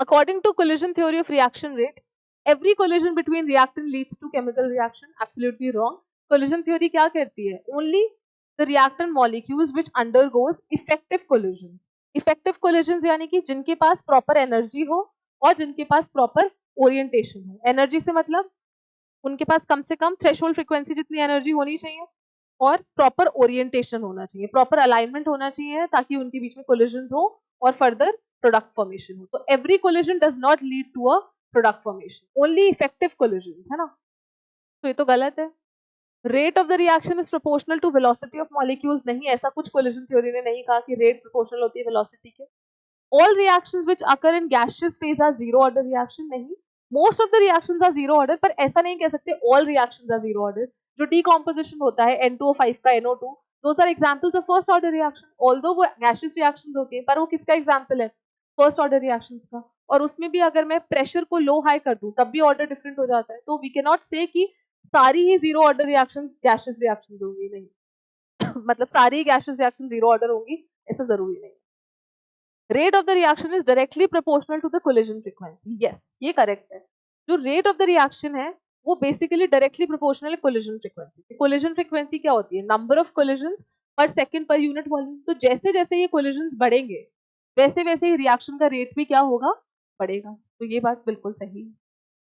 According to collision theory of reaction rate, every collision between reactant leads to chemical reaction. Absolutely wrong. Collision theory क्या कहती है? Only the reactant molecules which undergoes effective collisions. Effective collisions यानी कि जिनके पास proper energy हो और जिनके पास proper orientation हो. Energy से मतलब उनके पास कम से कम थ्रेशोल्ड फ्रीक्वेंसी जितनी एनर्जी होनी चाहिए और प्रॉपर ओरिएंटेशन होना चाहिए, प्रॉपर अलाइनमेंट होना चाहिए ताकि उनके बीच में कोलिजन्स हो और फर्दर प्रोडक्ट फॉर्मेशन हो. तो every collision does not lead to a product formation, only effective collisions, है ना. तो ये तो गलत है. Rate of the reaction is proportional to velocity of molecules. नहीं, ऐसा कुछ कोलिजन थ्योरी ने नहीं कहा कि रेट प्रोपोर्शनल होती है वेलोसिटी के. All reactions which occur in gaseous phase are zero order reaction. नहीं, most of the reactions are zero order, पर ऐसा नहीं कह सकते all reactions are zero order. जो decomposition होता है N2O5 का NO2, those are examples of first order reaction. Although वो gaseous reactions होती हैं, पर वो किसका example है? First order reactions का. और उसमें भी अगर मैं pressure को low high कर दूं, तब भी order different हो जाता है. तो we cannot say कि सारी ही zero order reactions gaseous reactions होंगी. नहीं. मतलब सारी ही gaseous reactions zero order होंगी, ऐसा जरूरी नहीं. Rate of the reaction is directly proportional to the collision frequency. Yes, ये correct है. जो rate of the reaction है वो basically directly proportional है collision frequency. Collision frequency क्या होती है? Number of collisions per second per unit volume. तो जैसे जैसे ये collisions बढ़ेंगे वैसे वैसे ही reaction का rate भी क्या होगा? बढ़ेगा. तो ये बात बिल्कुल सही है.